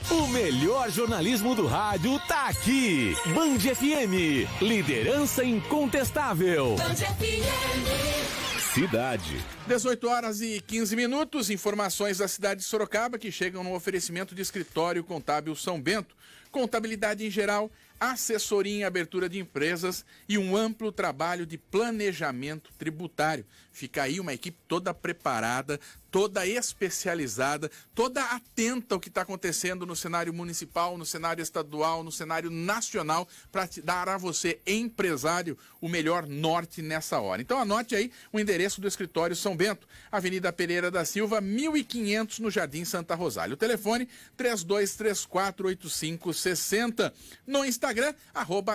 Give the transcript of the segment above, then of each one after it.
O melhor jornalismo do rádio tá aqui. Band FM, liderança incontestável. Band FM. Cidade. 18h15, informações da cidade de Sorocaba que chegam no oferecimento de Escritório Contábil São Bento. Contabilidade em geral, assessoria em abertura de empresas e um amplo trabalho de planejamento tributário. Fica aí uma equipe toda preparada, toda especializada, toda atenta ao que está acontecendo no cenário municipal, no cenário estadual, no cenário nacional, para dar a você, empresário, o melhor norte nessa hora. Então anote aí o endereço do Escritório São Bento, Avenida Pereira da Silva, 1500, no Jardim Santa Rosália. O telefone 32348560. No Instagram,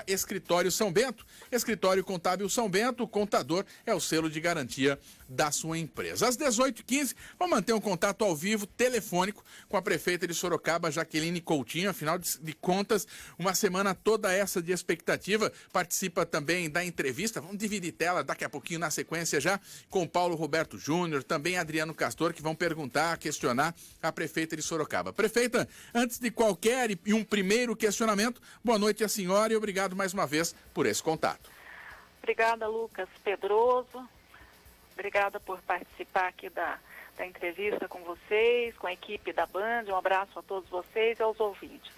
@Escritório São Bento. Escritório Contábil São Bento, o contador é o selo de garantia da sua empresa. Às 18h15, vamos manter um contato ao vivo, telefônico, com a prefeita de Sorocaba, Jaqueline Coutinho. Afinal de contas, uma semana toda essa de expectativa. Participa também da entrevista, vamos dividir tela daqui a pouquinho na sequência já, com Paulo Roberto Júnior, também Adriano Castor, que vão perguntar, questionar a prefeita de Sorocaba. Prefeita, antes de qualquer e um primeiro questionamento, boa noite à senhora e obrigado mais uma vez por esse contato. Obrigada, Lucas Pedroso. Obrigada por participar aqui da entrevista com vocês, com a equipe da Band. Um abraço a todos vocês e aos ouvintes.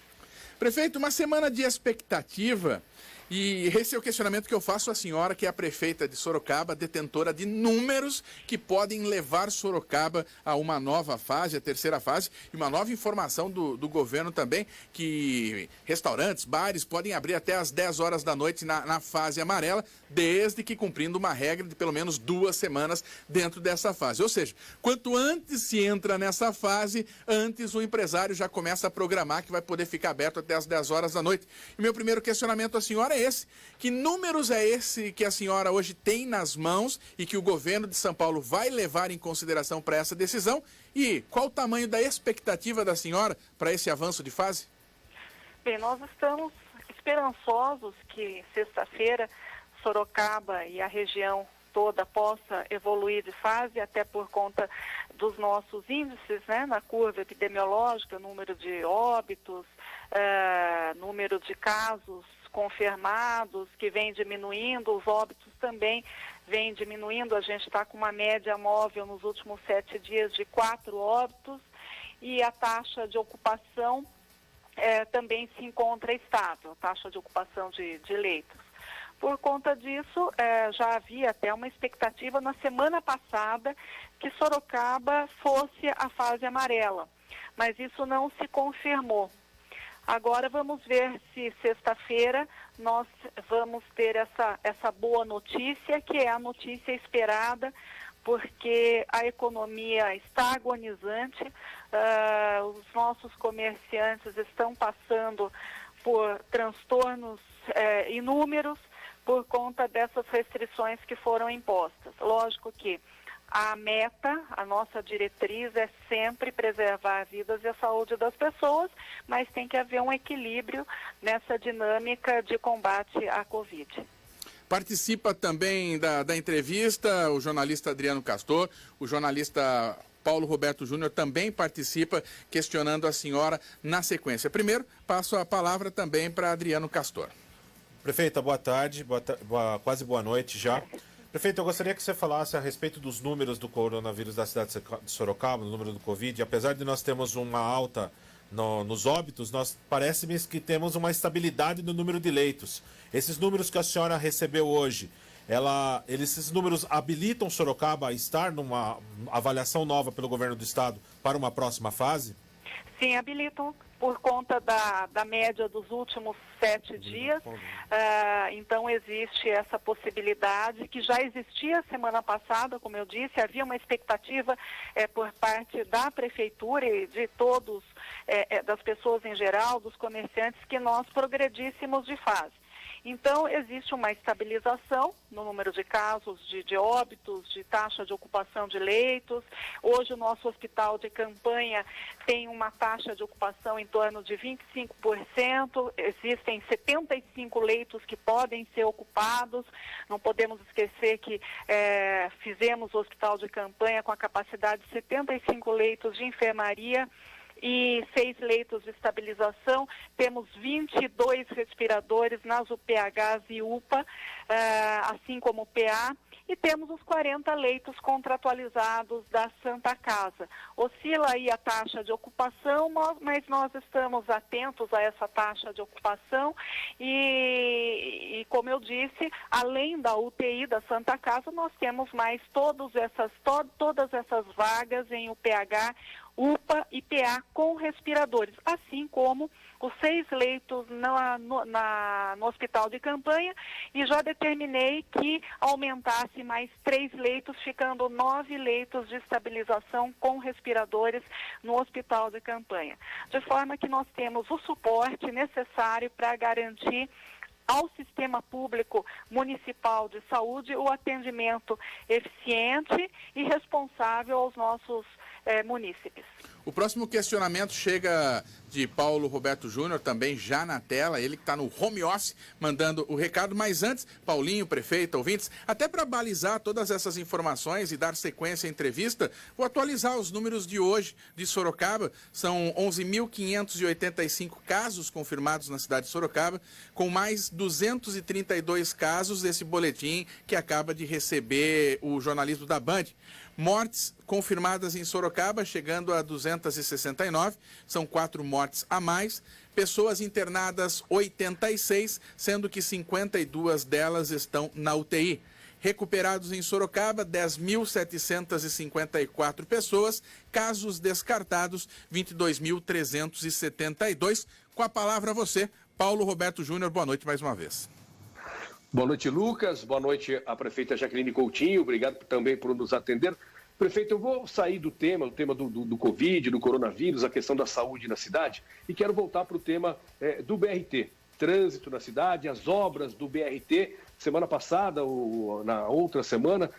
Prefeito, uma semana de expectativa, e esse é o questionamento que eu faço à senhora, que é a prefeita de Sorocaba, detentora de números que podem levar Sorocaba a uma nova fase, a terceira fase, e uma nova informação do governo também, que restaurantes, bares podem abrir até às 10 horas da noite na fase amarela, desde que cumprindo uma regra de pelo menos 2 semanas dentro dessa fase. Ou seja, quanto antes se entra nessa fase, antes o empresário já começa a programar que vai poder ficar aberto até às 10 horas da noite. E meu primeiro questionamento à senhora é esse: que números é esse que a senhora hoje tem nas mãos e que o governo de São Paulo vai levar em consideração para essa decisão? E qual o tamanho da expectativa da senhora para esse avanço de fase? Bem, nós estamos esperançosos que sexta-feira Sorocaba e a região toda possa evoluir de fase, até por conta dos nossos índices, né, na curva epidemiológica, número de óbitos, número de casos confirmados, que vem diminuindo, os óbitos também vêm diminuindo. A gente está com uma média móvel nos últimos 7 dias de 4 óbitos e a taxa de ocupação também se encontra estável, a taxa de ocupação de leitos. Por conta disso, já havia até uma expectativa na semana passada que Sorocaba fosse a fase amarela, mas isso não se confirmou. Agora vamos ver se sexta-feira nós vamos ter essa boa notícia, que é a notícia esperada, porque a economia está agonizante, os nossos comerciantes estão passando por transtornos inúmeros por conta dessas restrições que foram impostas. Lógico que a meta, a nossa diretriz é sempre preservar as vidas e a saúde das pessoas, mas tem que haver um equilíbrio nessa dinâmica de combate à Covid. Participa também da entrevista o jornalista Adriano Castor, o jornalista Paulo Roberto Júnior também participa, questionando a senhora na sequência. Primeiro, passo a palavra também para Adriano Castor. Prefeita, boa tarde, quase boa noite já. Prefeito, eu gostaria que você falasse a respeito dos números do coronavírus da cidade de Sorocaba, o número do Covid. Apesar de nós termos uma alta nos óbitos, parece-me que temos uma estabilidade no número de leitos. Esses números que a senhora recebeu hoje, esses números habilitam Sorocaba a estar numa avaliação nova pelo governo do estado para uma próxima fase? Sim, habilitam por conta da média dos últimos 7 dias. Então existe essa possibilidade que já existia semana passada, como eu disse, havia uma expectativa por parte da prefeitura e de todos, das pessoas em geral, dos comerciantes, que nós progredíssemos de fase. Então, existe uma estabilização no número de casos de óbitos, de taxa de ocupação de leitos. Hoje, o nosso hospital de campanha tem uma taxa de ocupação em torno de 25%. Existem 75 leitos que podem ser ocupados. Não podemos esquecer que fizemos o hospital de campanha com a capacidade de 75 leitos de enfermaria e 6 leitos de estabilização. Temos 22 respiradores nas UPHs e UPA, assim como o PA. E temos os 40 leitos contratualizados da Santa Casa. Oscila aí a taxa de ocupação, mas nós estamos atentos a essa taxa de ocupação e como eu disse, além da UTI da Santa Casa, nós temos mais todas essas vagas em UPH, UPA e PA com respiradores, assim como os 6 leitos no hospital de campanha, e já determinei que aumentasse mais 3 leitos, ficando 9 leitos de estabilização com respiradores no hospital de campanha. De forma que nós temos o suporte necessário para garantir ao sistema público municipal de saúde o atendimento eficiente e responsável aos nossos munícipes. O próximo questionamento chega de Paulo Roberto Júnior, também já na tela, ele que está no home office mandando o recado. Mas antes, Paulinho, prefeito, ouvintes, até para balizar todas essas informações e dar sequência à entrevista, vou atualizar os números de hoje de Sorocaba. São 11.585 casos confirmados na cidade de Sorocaba, com mais 232 casos desse boletim que acaba de receber o jornalismo da Band. Mortes confirmadas em Sorocaba, chegando a 269, são 4 mortes a mais. Pessoas internadas, 86, sendo que 52 delas estão na UTI. Recuperados em Sorocaba, 10.754 pessoas. Casos descartados, 22.372. Com a palavra a você, Paulo Roberto Júnior. Boa noite mais uma vez. Boa noite, Lucas. Boa noite à prefeita Jaqueline Coutinho. Obrigado também por nos atender. Prefeito, eu vou sair do tema, o tema do Covid, do coronavírus, a questão da saúde na cidade, e quero voltar para o tema do BRT. Trânsito na cidade, as obras do BRT. Semana passada, ou na outra semana,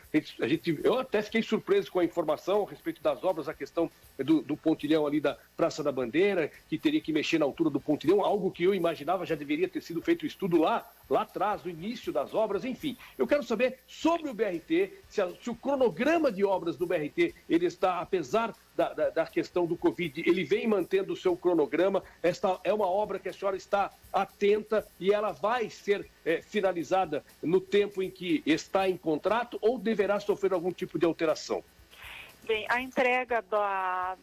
eu até fiquei surpreso com a informação a respeito das obras, a questão do pontilhão ali da Praça da Bandeira, que teria que mexer na altura do pontilhão, algo que eu imaginava já deveria ter sido feito estudo lá atrás, no início das obras, enfim. Eu quero saber sobre o BRT, se o cronograma de obras do BRT, ele está, apesar da questão do Covid, ele vem mantendo o seu cronograma. Esta é uma obra que a senhora está atenta e ela vai ser finalizada no tempo em que está em contrato ou deverá sofrer algum tipo de alteração? Bem, a entrega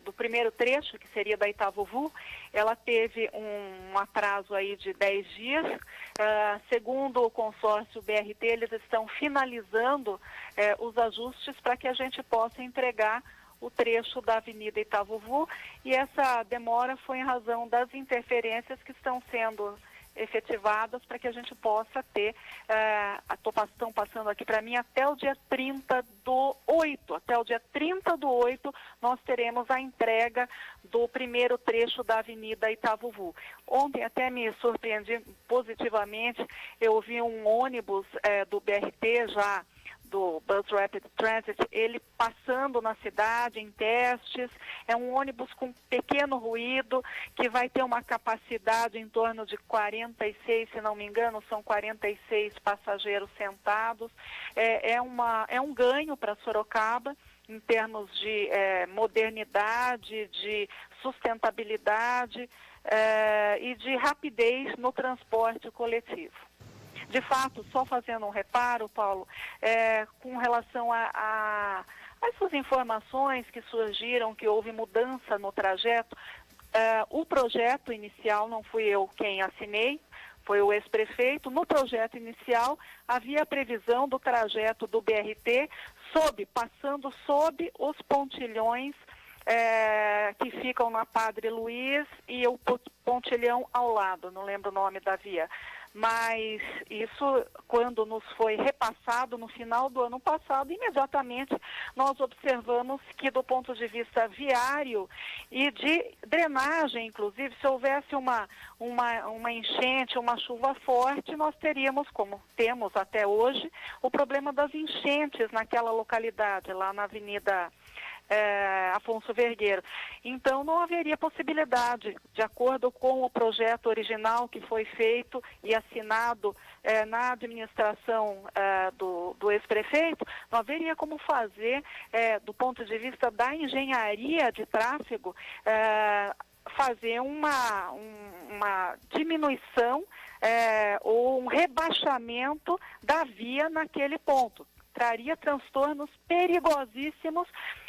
do primeiro trecho, que seria da Itavuvu, ela teve um atraso aí de 10 dias. Segundo o consórcio BRT, eles estão finalizando os ajustes para que a gente possa entregar o trecho da Avenida Itavuvu, e essa demora foi em razão das interferências que estão sendo efetivadas para que a gente possa ter, estão passando aqui para mim, até o dia 30/8. Até o dia 30/8 nós teremos a entrega do primeiro trecho da Avenida Itavuvu. Ontem até me surpreendi positivamente, eu vi um ônibus do BRT já, do Bus Rapid Transit, ele passando na cidade em testes. É um ônibus com pequeno ruído, que vai ter uma capacidade em torno de 46, se não me engano, são 46 passageiros sentados. É um ganho para Sorocaba em termos de modernidade, de sustentabilidade e de rapidez no transporte coletivo. De fato, só fazendo um reparo, Paulo, com relação a essas informações que surgiram, que houve mudança no trajeto, o projeto inicial, não fui eu quem assinei, foi o ex-prefeito. No projeto inicial, havia a previsão do trajeto do BRT passando sob os pontilhões que ficam na Padre Luiz e o pontilhão ao lado, não lembro o nome da via. Mas isso, quando nos foi repassado no final do ano passado, imediatamente nós observamos que, do ponto de vista viário e de drenagem, inclusive, se houvesse uma enchente, uma chuva forte, nós teríamos, como temos até hoje, o problema das enchentes naquela localidade, lá na Avenida Afonso Vergueiro. Então não haveria possibilidade, de acordo com o projeto original que foi feito e assinado na administração do ex-prefeito, não haveria como fazer, do ponto de vista da engenharia de tráfego, fazer uma diminuição ou um rebaixamento da via naquele ponto. Traria transtornos perigosíssimos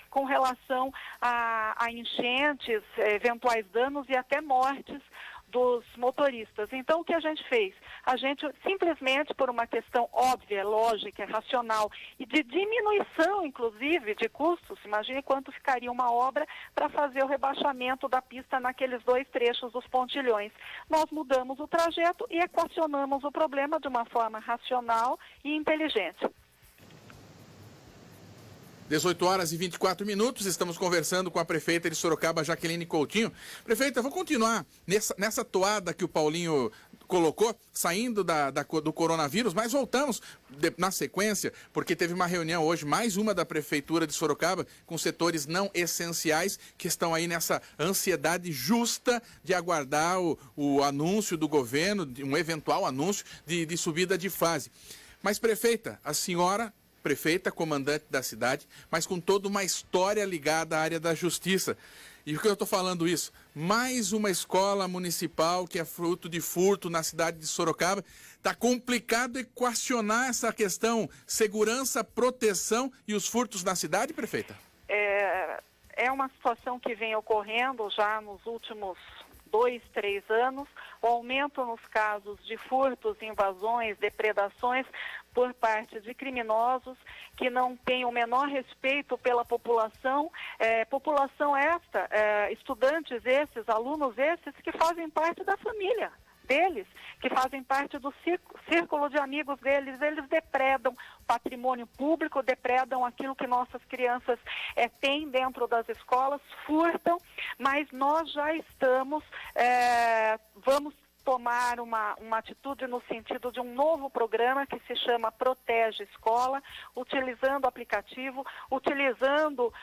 com relação a enchentes, eventuais danos e até mortes dos motoristas. Então, o que a gente fez? A gente simplesmente, por uma questão óbvia, lógica, racional e de diminuição, inclusive, de custos, imagine quanto ficaria uma obra para fazer o rebaixamento da pista naqueles 2 trechos dos pontilhões. Nós mudamos o trajeto e equacionamos o problema de uma forma racional e inteligente. 18 horas e 24 minutos, estamos conversando com a prefeita de Sorocaba, Jaqueline Coutinho. Prefeita, vou continuar nessa toada que o Paulinho colocou, saindo do coronavírus, mas voltamos na sequência, porque teve uma reunião hoje, mais uma da Prefeitura de Sorocaba, com setores não essenciais, que estão aí nessa ansiedade justa de aguardar o anúncio do governo, um eventual anúncio de subida de fase. Mas, prefeita, a senhora... prefeita, comandante da cidade, mas com toda uma história ligada à área da justiça. E por que eu estou falando isso? Mais uma escola municipal que é fruto de furto na cidade de Sorocaba. Está complicado equacionar essa questão segurança, proteção e os furtos na cidade, prefeita? É uma situação que vem ocorrendo já nos últimos 2, 3 anos, o aumento nos casos de furtos, invasões, depredações por parte de criminosos que não têm o menor respeito pela população, população esta, estudantes esses, alunos esses que fazem parte da família deles, que fazem parte do círculo de amigos deles. Eles depredam patrimônio público, depredam aquilo que nossas crianças têm dentro das escolas, furtam, mas nós já estamos, vamos tomar uma atitude no sentido de um novo programa que se chama Protege Escola, utilizando aplicativo, utilizando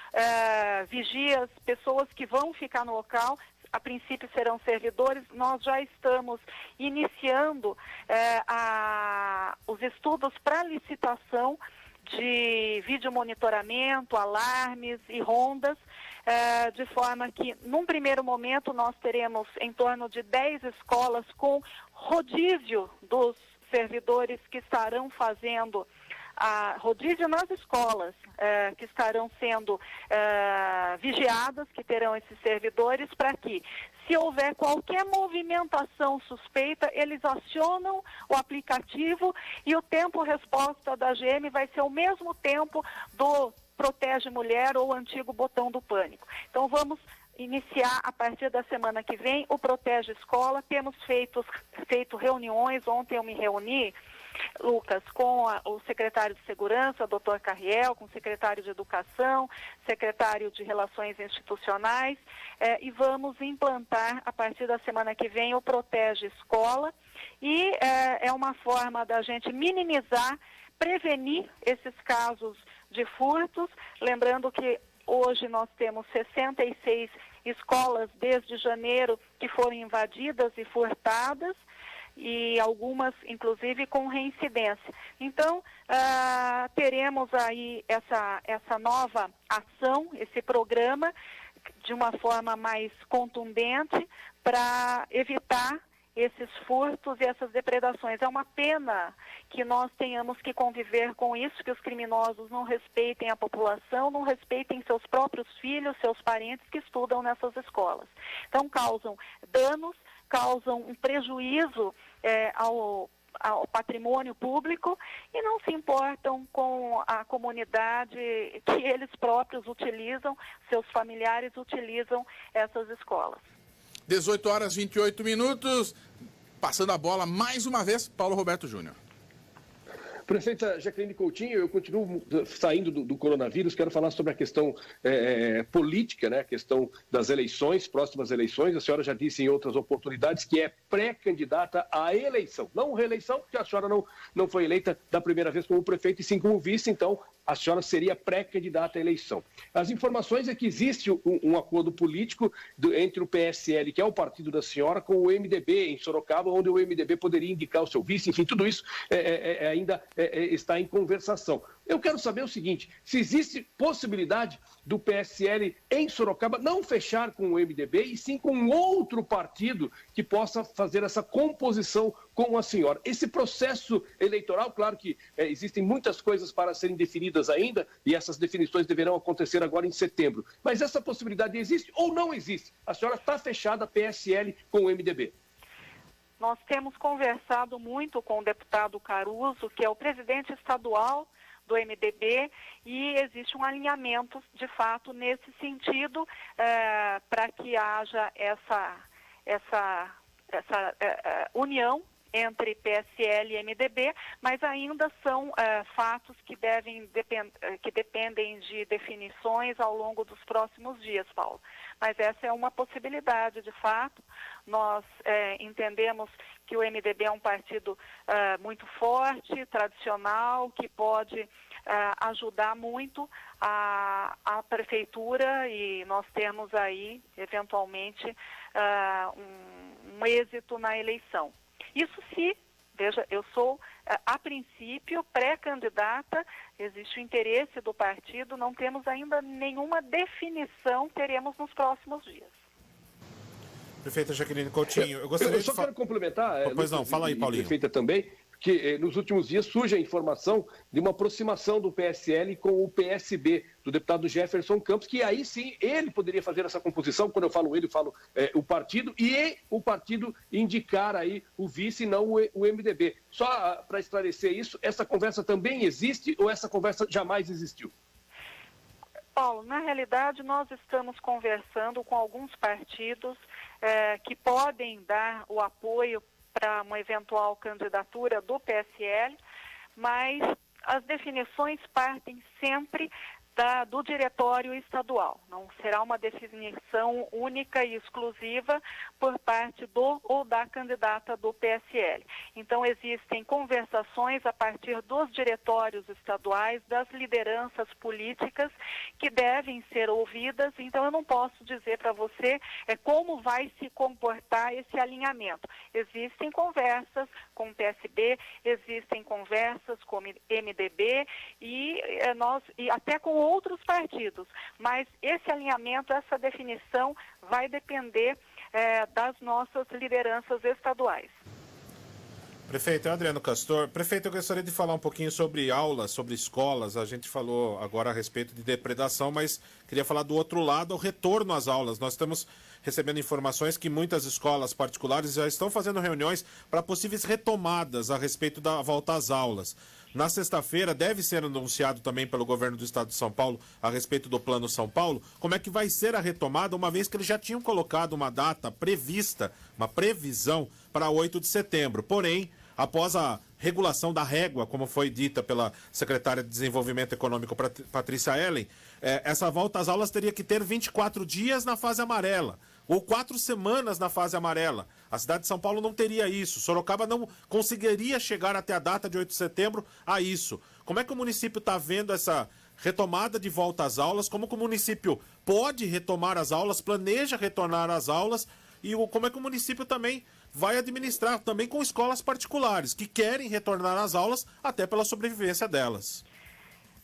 vigias, pessoas que vão ficar no local. A princípio serão servidores. Nós já estamos iniciando os estudos para licitação de vídeo monitoramento, alarmes e rondas, de forma que, num primeiro momento, nós teremos em torno de 10 escolas com rodízio dos servidores que estarão fazendo rodízio nas escolas, que estarão sendo vigiadas, que terão esses servidores, para que, se houver qualquer movimentação suspeita, eles acionam o aplicativo e o tempo-resposta da GM vai ser o mesmo tempo do Protege Mulher ou antigo botão do pânico. Então, vamos iniciar a partir da semana que vem o Protege Escola. Temos feito reuniões. Ontem eu me reuni, Lucas, com o secretário de Segurança, Dr. Carriel, com o secretário de Educação, secretário de Relações Institucionais, e vamos implantar, a partir da semana que vem, o Protege Escola, e é uma forma da gente minimizar, prevenir esses casos de furtos, lembrando que hoje nós temos 66 escolas desde janeiro que foram invadidas e furtadas, e algumas, inclusive, com reincidência. Então, teremos aí essa nova ação, esse programa, de uma forma mais contundente, para evitar esses furtos e essas depredações. É uma pena que nós tenhamos que conviver com isso, que os criminosos não respeitem a população, não respeitem seus próprios filhos, seus parentes que estudam nessas escolas. Então, causam danos, causam um prejuízo ao patrimônio público e não se importam com a comunidade que eles próprios utilizam, seus familiares utilizam essas escolas. 18 horas e 28 minutos, passando a bola mais uma vez, Paulo Roberto Júnior. Prefeita Jaqueline Coutinho, eu continuo saindo do coronavírus, quero falar sobre a questão política, né? A questão das eleições, próximas eleições. A senhora já disse em outras oportunidades que é pré-candidata à eleição, não reeleição, porque a senhora não foi eleita da primeira vez como prefeita e sim como vice, então a senhora seria pré-candidata à eleição. As informações é que existe um acordo político entre o PSL, que é o partido da senhora, com o MDB em Sorocaba, onde o MDB poderia indicar o seu vice, enfim, tudo isso ainda está em conversação. Eu quero saber o seguinte, se existe possibilidade do PSL em Sorocaba não fechar com o MDB e sim com outro partido que possa fazer essa composição com a senhora. Esse processo eleitoral, claro que existem muitas coisas para serem definidas ainda e essas definições deverão acontecer agora em setembro. Mas essa possibilidade existe ou não existe? A senhora está fechada PSL com o MDB? Nós temos conversado muito com o deputado Caruso, que é o presidente estadual do MDB, e existe um alinhamento, de fato, nesse sentido, para que haja essa união entre PSL e MDB, mas ainda são fatos que dependem de definições ao longo dos próximos dias, Paulo. Mas essa é uma possibilidade, de fato. Nós entendemos que o MDB é um partido muito forte, tradicional, que pode ajudar muito a prefeitura e nós temos aí, eventualmente, um êxito na eleição. Isso sim, veja, eu sou, a princípio, pré-candidata, existe o interesse do partido, não temos ainda nenhuma definição, teremos nos próximos dias. Prefeita Jaqueline Coutinho, eu gostaria eu só quero complementar, pois não, fala aí, Paulinho. Prefeita também, que nos últimos dias surge a informação de uma aproximação do PSL com o PSB, do deputado Jefferson Campos, que aí sim ele poderia fazer essa composição, quando eu falo ele, eu falo o partido, e o partido indicar aí o vice, não o MDB. Só para esclarecer isso, essa conversa também existe ou essa conversa jamais existiu? Paulo, na realidade nós estamos conversando com alguns partidos que podem dar o apoio para uma eventual candidatura do PSL, mas as definições partem sempre do diretório estadual. Não será uma definição única e exclusiva por parte do ou da candidata do PSL. Então, existem conversações a partir dos diretórios estaduais, das lideranças políticas que devem ser ouvidas. Então, eu não posso dizer para você como vai se comportar esse alinhamento. Existem conversas com o PSB, existem conversas com o MDB e até com outros partidos, mas esse alinhamento, essa definição vai depender das nossas lideranças estaduais. Prefeito, Adriano Castor. Prefeito, eu gostaria de falar um pouquinho sobre aulas, sobre escolas. A gente falou agora a respeito de depredação, mas queria falar do outro lado, o retorno às aulas. Nós estamos recebendo informações que muitas escolas particulares já estão fazendo reuniões para possíveis retomadas a respeito da volta às aulas. Na sexta-feira deve ser anunciado também pelo governo do estado de São Paulo a respeito do Plano São Paulo, como é que vai ser a retomada, uma vez que eles já tinham colocado uma data prevista, uma previsão para 8 de setembro. Porém, após a regulação da régua, como foi dita pela secretária de Desenvolvimento Econômico, Patrícia Ellen, essa volta às aulas teria que ter 24 dias na fase amarela, ou 4 semanas na fase amarela. A cidade de São Paulo não teria isso. Sorocaba não conseguiria chegar até a data de 8 de setembro a isso. Como é que o município está vendo essa retomada de volta às aulas? Como que o município pode retomar as aulas, planeja retornar às aulas? E como é que o município também vai administrar também com escolas particulares que querem retornar às aulas até pela sobrevivência delas?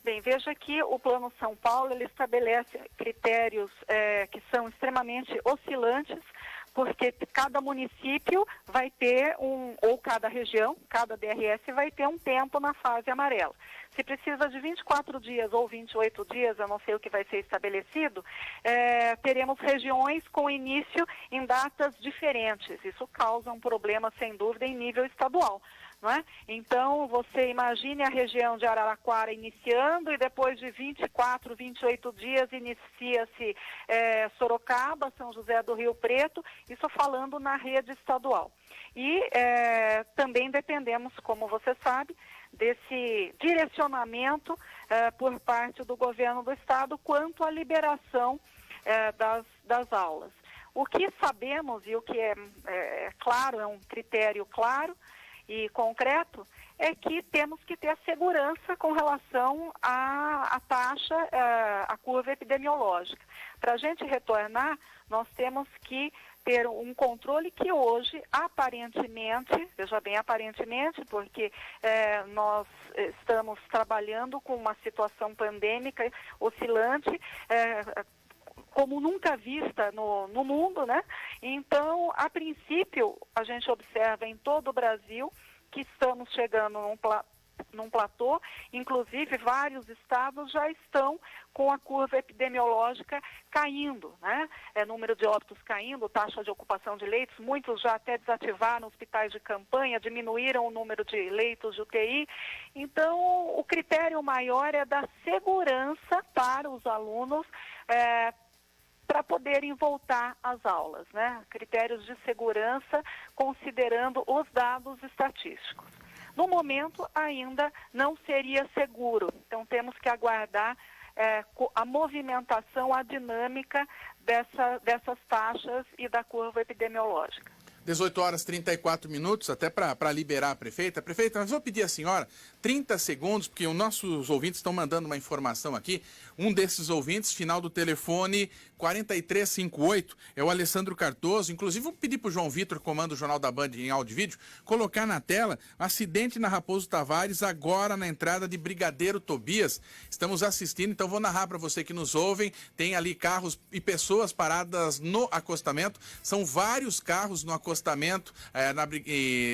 Bem, veja que o Plano São Paulo ele estabelece critérios que são extremamente oscilantes, porque cada município vai ter ou cada região, cada DRS vai ter um tempo na fase amarela. Se precisa de 24 dias ou 28 dias, eu não sei o que vai ser estabelecido, teremos regiões com início em datas diferentes. Isso causa um problema, sem dúvida, em nível estadual. Não é? Então, você imagine a região de Araraquara iniciando e depois de 24, 28 dias inicia-se Sorocaba, São José do Rio Preto, isso falando na rede estadual. E também dependemos, como você sabe, desse direcionamento por parte do governo do estado quanto à liberação das aulas. O que sabemos e o que é claro, é um critério claro e concreto, é que temos que ter a segurança com relação à taxa, à curva epidemiológica. Para a gente retornar, nós temos que ter um controle que hoje, aparentemente, veja bem, aparentemente, porque nós estamos trabalhando com uma situação pandêmica oscilante, como nunca vista no mundo, né? Então, a princípio, a gente observa em todo o Brasil que estamos chegando num platô, inclusive vários estados já estão com a curva epidemiológica caindo, né? Número de óbitos caindo, taxa de ocupação de leitos, muitos já até desativaram hospitais de campanha, diminuíram o número de leitos de UTI. Então, o critério maior é da segurança para os alunos, para poderem voltar às aulas, né? Critérios de segurança considerando os dados estatísticos. No momento, ainda não seria seguro, então temos que aguardar a movimentação, a dinâmica dessas taxas e da curva epidemiológica. 18 horas e 34 minutos, até para liberar a prefeita. Prefeita, mas vou pedir à senhora 30 segundos, porque os nossos ouvintes estão mandando uma informação aqui. Um desses ouvintes, final do telefone 4358, é o Alessandro Cardoso. Inclusive, vou pedir para o João Vitor, comando o Jornal da Band em áudio e vídeo, colocar na tela acidente na Raposo Tavares, agora na entrada de Brigadeiro Tobias. Estamos assistindo, então vou narrar para você que nos ouvem. Tem ali carros e pessoas paradas no acostamento. São vários carros no acostamento,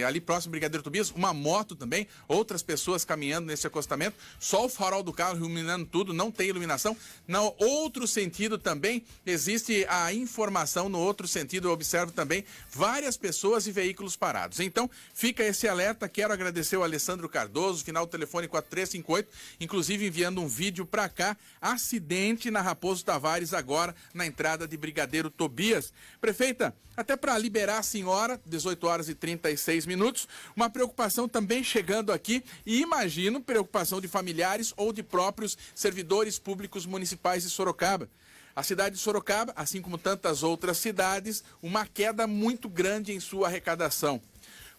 ali próximo do Brigadeiro Tobias, uma moto também, outras pessoas caminhando nesse acostamento, só o farol do carro iluminando tudo, não tem iluminação. No outro sentido também, existe a informação, no outro sentido eu observo também várias pessoas e veículos parados. Então, fica esse alerta, quero agradecer o Alessandro Cardoso, final do telefone 4358, inclusive enviando um vídeo para cá, acidente na Raposo Tavares agora, na entrada de Brigadeiro Tobias. Prefeita, até para liberar a senhora, 18 horas e 36 minutos, uma preocupação também chegando aqui, e imagino preocupação de familiares ou de próprios servidores públicos municipais de Sorocaba. A cidade de Sorocaba, assim como tantas outras cidades, uma queda muito grande em sua arrecadação.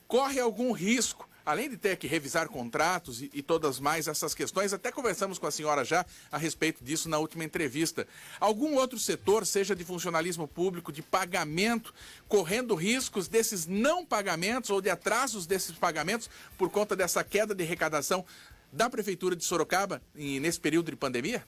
Corre algum risco, além de ter que revisar contratos e todas mais essas questões, até conversamos com a senhora já a respeito disso na última entrevista. Algum outro setor, seja de funcionalismo público, de pagamento, correndo riscos desses não pagamentos ou de atrasos desses pagamentos por conta dessa queda de arrecadação da Prefeitura de Sorocaba nesse período de pandemia?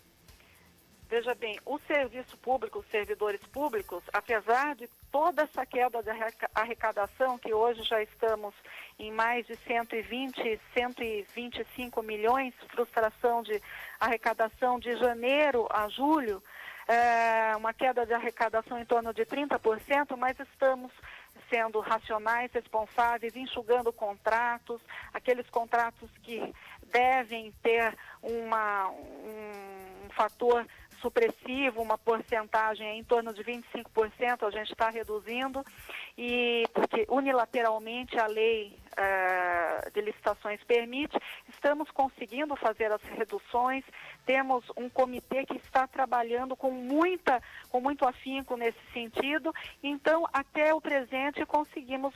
Veja bem, o serviço público, os servidores públicos, apesar de toda essa queda de arrecadação, que hoje já estamos em mais de 125 milhões, frustração de arrecadação de janeiro a julho, uma queda de arrecadação em torno de 30%, mas estamos sendo racionais, responsáveis, enxugando contratos, aqueles contratos que devem ter um fator supressivo, uma porcentagem em torno de 25%, a gente está reduzindo, e porque unilateralmente a lei de licitações permite, estamos conseguindo fazer as reduções, temos um comitê que está trabalhando com muito afinco nesse sentido, então até o presente conseguimos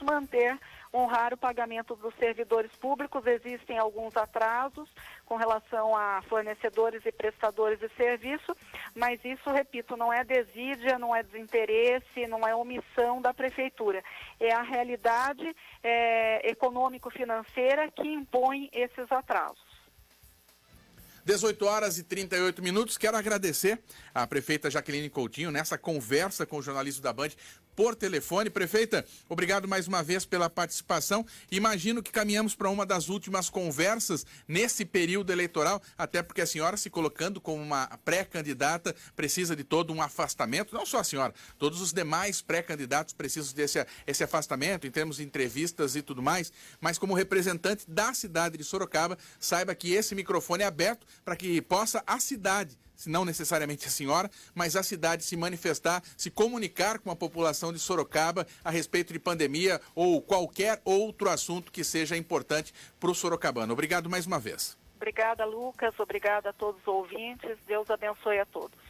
honrar o pagamento dos servidores públicos. Existem alguns atrasos com relação a fornecedores e prestadores de serviço, mas isso, repito, não é desídia, não é desinteresse, não é omissão da Prefeitura. É a realidade econômico-financeira que impõe esses atrasos. 18 horas e 38 minutos. Quero agradecer à prefeita Jaqueline Coutinho nessa conversa com o jornalista da Band por telefone. Prefeita, obrigado mais uma vez pela participação. Imagino que caminhamos para uma das últimas conversas nesse período eleitoral, até porque a senhora, se colocando como uma pré-candidata, precisa de todo um afastamento. Não só a senhora, todos os demais pré-candidatos precisam desse afastamento em termos de entrevistas e tudo mais, mas como representante da cidade de Sorocaba, saiba que esse microfone é aberto para que possa a cidade, se não necessariamente a senhora, mas a cidade se manifestar, se comunicar com a população de Sorocaba a respeito de pandemia ou qualquer outro assunto que seja importante para o sorocabano. Obrigado mais uma vez. Obrigada, Lucas. Obrigada a todos os ouvintes. Deus abençoe a todos.